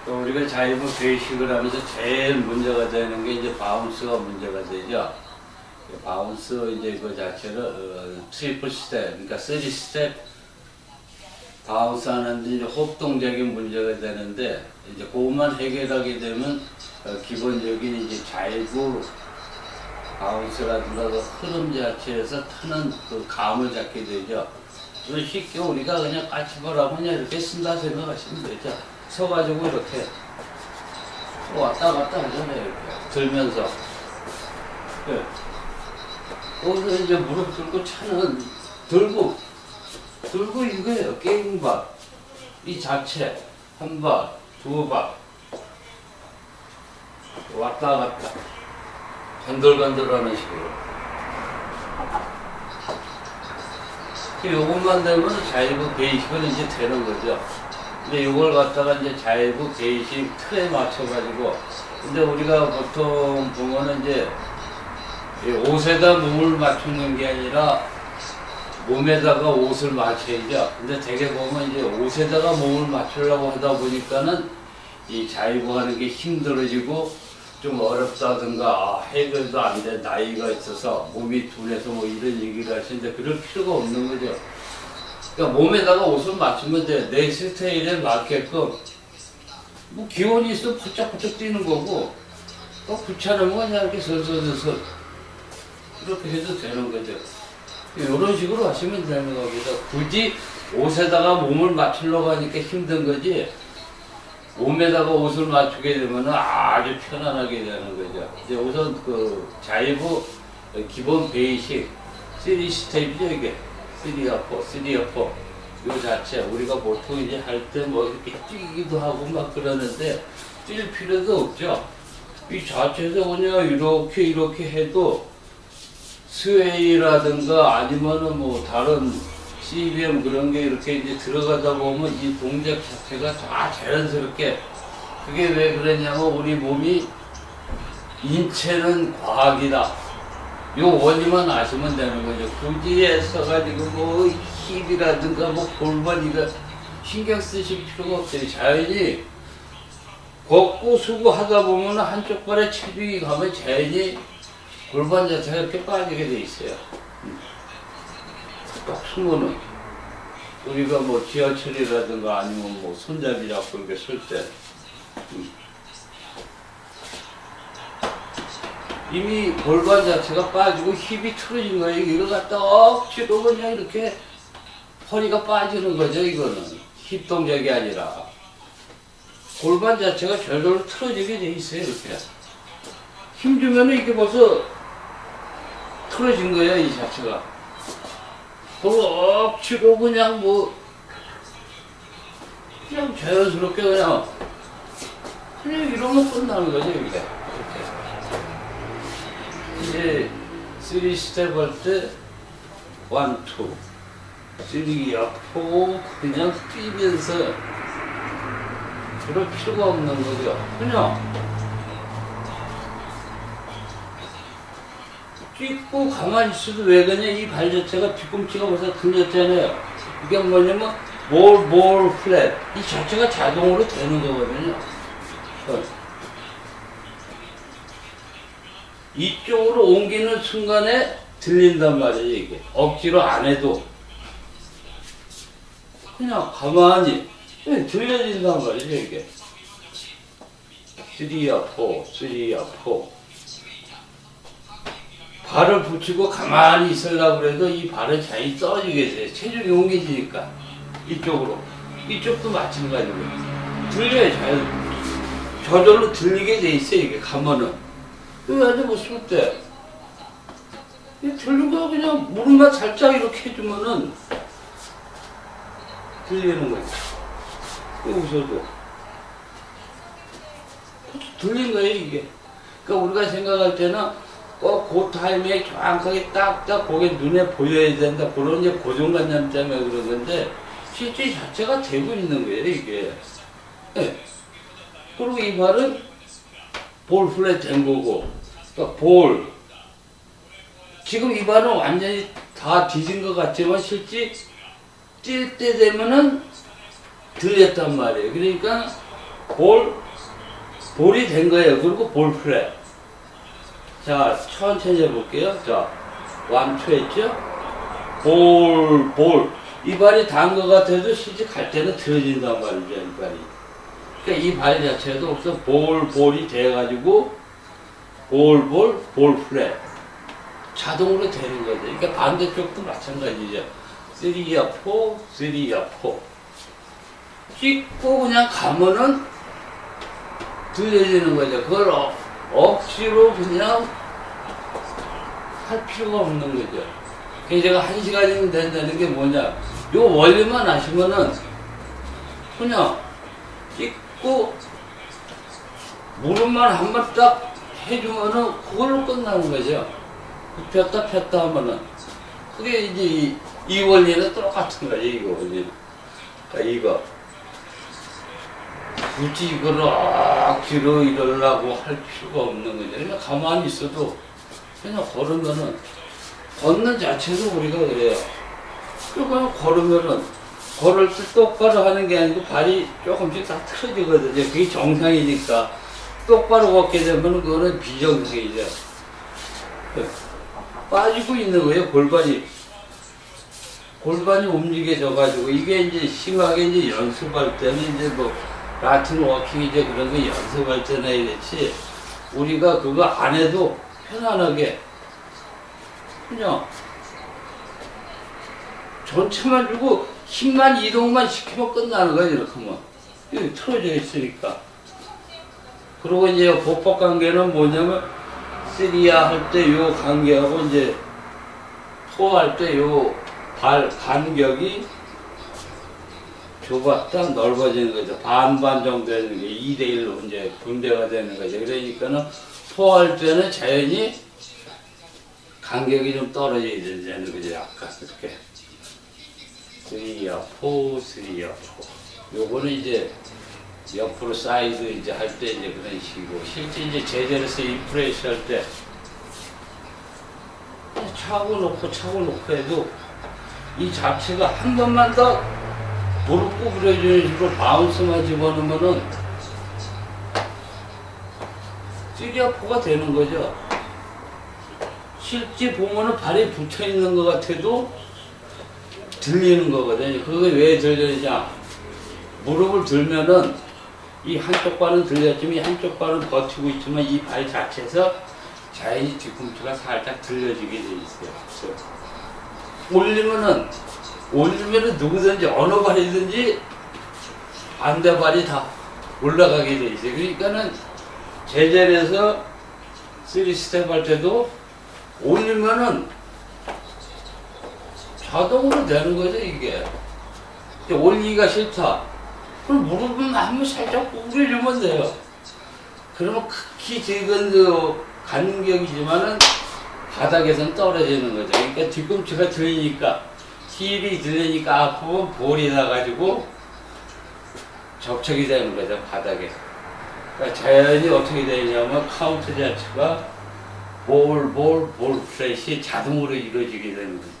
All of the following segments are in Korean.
우리가 자이브 베이식을 하면서 제일 문제가 되는 게 이제 바운스가 문제가 되죠. 바운스 이제 그 자체를 트리플 스텝, 그러니까 3스텝 바운스 하는데 이제 호흡동작인 문제가 되는데, 이제 그것만 해결하게 되면 기본적인 이제 자이브 바운스라든가 그 흐름 자체에서 타는 그 감을 잡게 되죠. 그래서 쉽게 우리가 그냥 까치발하고 그냥 이렇게 쓴다 생각하시면 되죠. 서가지고 이렇게 왔다 갔다 하잖아요. 이렇게 들면서. 네. 거기서 이제 무릎 들고 차는 들고 이거예요. 게임발. 이 자체. 한 발, 두 발. 왔다 갔다. 간들간들하는 식으로. 요것만 되면 자이브 베이식은 이제 되는 거죠. 근데 이걸 갖다가 이제 자이브 베이식 틀에 맞춰가지고, 근데 우리가 보통 보면은 이제 옷에다 몸을 맞추는 게 아니라 몸에다가 옷을 맞춰야죠. 근데 대개 보면 이제 옷에다가 몸을 맞추려고 하다 보니까는 이 자이브 하는 게 힘들어지고 좀 어렵다든가, 해결도 안 돼, 나이가 있어서 몸이 둔해서 뭐 이런 얘기를 하시는데 그럴 필요가 없는 거죠. 그러니까 몸에다가 옷을 맞추면 돼. 내 스타일에 맞게끔. 뭐 기운이 있으면 부쩍부쩍 뛰는 거고, 또 귀찮으면 그냥 이렇게 설설설설 이렇게 해도 되는 거죠. 이런 식으로 하시면 되는 겁니다. 굳이 옷에다가 몸을 맞추려고 하니까 힘든 거지, 몸에다가 옷을 맞추게 되면 아주 편안하게 되는 거죠. 이제 우선 그 자이브 기본 베이식 3스텝이죠, 이게. 3하포, 3하포. 요 자체, 우리가 보통 이제 할 때 뭐 이렇게 뛰기도 하고 막 그러는데, 뛸 필요도 없죠. 이 자체에서 그냥 이렇게 해도 스웨이라든가 아니면은 뭐 다른 CBM 그런 게 이렇게 이제 들어가다 보면 이 동작 자체가 다 자연스럽게, 그게 왜 그러냐면 우리 몸이 인체는 과학이다. 요 원리만 아시면 되는 거죠. 굳이 애써가지고 뭐 힙이라든가 뭐 골반 이거 신경 쓰실 필요가 없어요. 자연히 걷고 서고 하다 보면 한쪽 발에 체중이 가면 자연히 골반 자체가 이렇게 빠지게 돼 있어요. 딱 숨어는 우리가 뭐 지하철이라든가 아니면 뭐 손잡이 잡고 이렇게 설 때 이미 골반 자체가 빠지고 힙이 틀어진 거예요. 이걸 갖다 억지로 그냥 이렇게 허리가 빠지는 거죠. 이거는 힙 동작이 아니라 골반 자체가 저절로 틀어지게 돼 있어요. 이렇게 힘주면은 이게 벌써 틀어진 거예요. 이 자체가. 그걸 억지로 그냥 뭐 그냥 자연스럽게 그냥 이러면 끝나는 거죠. 이게. 이제 3스텝 할 때 1, 2, 3, 4 그냥 뛰면서 그럴 필요가 없는 거죠. 그냥 뛰고 가만히 있어도 왜 그냥 이 발 자체가 뒤꿈치가 벌써 들렸잖아요. 이게 뭐냐면 볼 플랫 이 자체가 자동으로 되는 거거든요. 이쪽으로 옮기는 순간에 들린단 말이에요. 이게 억지로 안 해도 그냥 가만히 들려진단 말이죠. 이게 3, 4 발을 붙이고 가만히 있으려고 그래도 이 발은 자연히 떨어지게 돼요. 체중이 옮겨지니까 이쪽으로. 이쪽도 마찬가지고요. 들려요. 자연 저절로 들리게 돼 있어요. 이게 가면은 왜 아주 못쓸 때 들린 거 그냥 무릎만 살짝 이렇게 해주면은 들리는 거죠. 여기서도 들린 거예요. 이게. 그러니까 우리가 생각할 때는 꼭 그 타임에 정확하게 딱딱 그게 눈에 보여야 된다. 그런 이제 고정관념 때문에 그런 건데 실제 자체가 되고 있는 거예요. 이게. 네. 그리고 이 발은 볼 플랫 된 거고, 그러니까 볼. 지금 이 발은 완전히 다 뒤진 것 같지만 실제 뛸 때 되면은 들렸단 말이에요. 그러니까 볼이 된 거예요. 그리고 볼 플랫. 자, 천천히 해볼게요. 자, 완투 했죠? 볼. 이 발이 단 것 같아도 실제 갈 때는 들어진단 말이죠, 이 발이. 그러니까 이 발 자체도 없어 볼이 돼가지고 볼 플랫. 자동으로 되는 거죠. 그러니까 반대쪽도 마찬가지죠. 3야 4. 찍고 그냥 가면은 들려지는 거죠. 그걸 억지로 그냥 할 필요가 없는 거죠. 그래서 제가 1시간이면 된다는 게 뭐냐. 요 원리만 아시면은 그냥 찍고 무릎만 한 번 딱 해주면은 그걸로 끝나는 거죠. 폈다 하면은. 그게 이제 이 원리는 똑같은 거죠. 이거 원리는. 그러니까 이거. 굳이 이거를 억지로 이러려고 할 필요가 없는 거죠. 그냥 가만히 있어도 그냥 걸으면은 걷는 자체도 우리가 그래요. 그냥 걸으면은 걸을 때 똑바로 하는 게 아니고 발이 조금씩 다 틀어지거든요. 그게 정상이니까 똑바로 걷게 되면 그거는 비정상이죠. 빠지고 있는 거예요. 골반이 움직여져 가지고 이게 이제 심하게 이제 연습할 때는 이제 뭐 라틴 워킹 이제 그런 거 연습할 때나 이랬지. 우리가 그거 안 해도 편안하게 그냥 전체만 주고 힘만 이동만 시키면 끝나는 거야. 이렇게 하면 여기 틀어져 있으니까. 그리고 이제 복법 관계는 뭐냐면 3야 할 때 요 간격하고 이제 4 할 때 요 발 간격이 좁았다 넓어지는 거죠. 반반 정도 되는 게 2대1로 이제 분배가 되는 거죠. 그러니까는 4 할 때는 자연히 간격이 좀 떨어져야 되는 거죠. 약간 이렇게 3야 4. 요거는 이제 옆으로 사이드 이제 할 때 이제 그런 식이고, 실제 이제 제자리에서 인프레시 할 때 차고 놓고 해도 이 자체가 한 번만 더 무릎 구부려주는 식으로 바운스만 집어넣으면은 3야 4가 되는 거죠. 실제 보면은 발이 붙어 있는 것 같아도 들리는 거거든요. 그게 왜 들리느냐? 무릎을 들면은 이 한쪽 발은 들렸지만 이 한쪽 발은 버티고 있지만 이 발 자체에서 자연히 뒤꿈치가 살짝 들려지게 돼 있어요. 올리면은 누구든지 어느 발이든지 반대 발이 다 올라가게 돼 있어요. 그러니까는 제자리에서 3스텝 할 때도 올리면은 자동으로 되는 거죠, 이게. 올리기가 싫다. 그럼 무릎은 한번 살짝 구부려주면 돼요. 그러면 극히 작은 그 간격이지만은 바닥에서는 떨어지는 거죠. 그러니까 뒤꿈치가 들리니까, 힐이 들리니까 아프면 볼이 나가지고 접촉이 되는 거죠, 바닥에. 그러니까 자연히 어떻게 되냐면 카운트 자체가 볼 플랫이 자동으로 이루어지게 되는 거죠.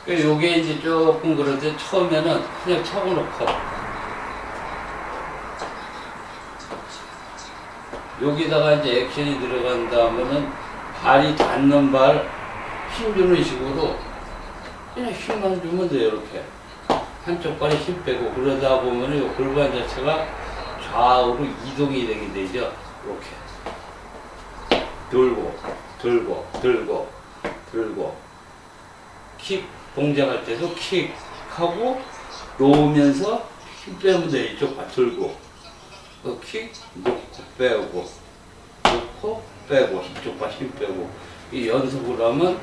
요게 이제 조금 그런데 처음에는 그냥 차고 놓고 여기다가 이제 액션이 들어간다 하면은 발이 닿는 발 힘주는 식으로 그냥 힘만 주면 돼요. 이렇게 한쪽 발에 힘 빼고 그러다 보면은 요 골반 자체가 좌우로 이동이 되게 되죠. 이렇게 들고 킥 동작할 때도 킥하고 놓으면서 힘 빼면 돼요. 이쪽 발 들고 킥 놓고 빼고 놓고 빼고 이쪽 발 힘 빼고 이 연습을 하면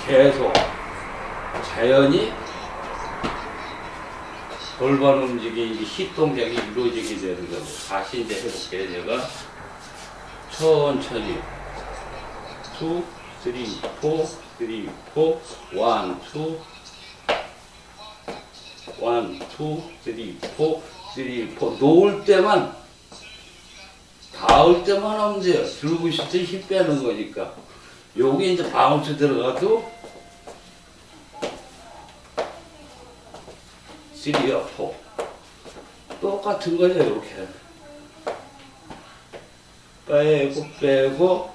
계속 자연히 골반 움직임이 힙 동작이 이루어지게 되는 거고. 다시 이제 해볼게요. 제가 천천히 2, 3, 4, 1, 2, 3, 4 놓을 때만 닿을 때만 하면 돼요. 들고 있을 때 힘 빼는 거니까. 여기 이제 바운스 들어가도 3와 4 똑같은 거죠. 이렇게 빼고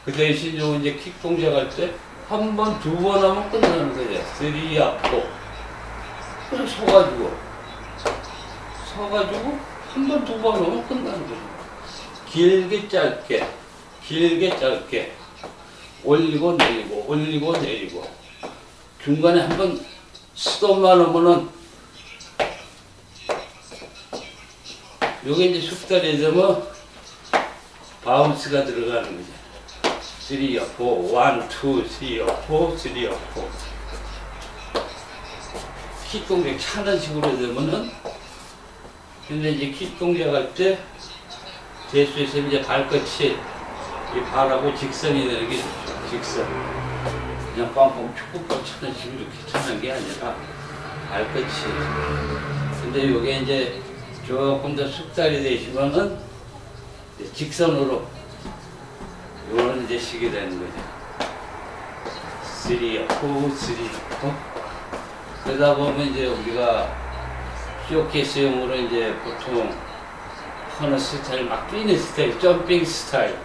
그 대신 요 이제 킥 동작 할 때 한 번, 두 번 하면 끝나는 거죠. 3와 4 그냥 서가지고 한 번, 두 번 하면 끝나는 거죠. 길게 짧게 올리고 내리고 중간에 한 번 스톱만 하면은 요게 이제 숙달이 되면 바운스가 들어가는 거죠. 3와 4, 1, 2, 3와 4, 3와 4 킥 동작 차는 식으로 되면은 근데 이제 킥 동작 할 때 대수에서 이제 발끝이 이 발하고 직선이 되는 게 좋죠. 직선. 그냥 꽝꽝 축구볼 차는 식으로 이렇게 차는 게 아니라 발끝이. 근데 요게 이제 조금 더 숙달이 되시면은 직선으로 요런 이제 식이 되는 거죠. 3와 4, 3와 4. 그러다 보면 이제 우리가 쇼케이스용으로 이제 보통 하는 스타일, 막 뛰는 스타일, 점핑 스타일.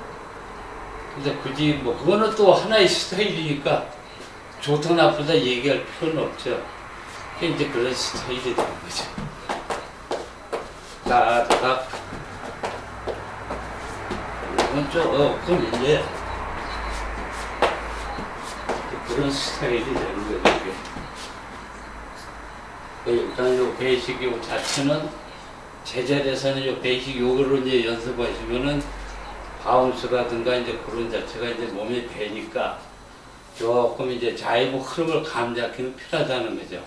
근데 굳이 뭐 그거는 또 하나의 스타일이니까 좋다 나쁘다 얘기할 필요는 없죠. 이제 그런 스타일이 되는 거죠. 딱 이건 조금 이제 그런 스타일이 되는 거죠. 일단 요 베이직 요 자체는 제자리에서는 요 베이직 요거로 이제 연습하시면은 바운스라든가 이제 그런 자체가 이제 몸에 배니까 조금 이제 자이브 흐름을 감잡기는 필요하다는 거죠.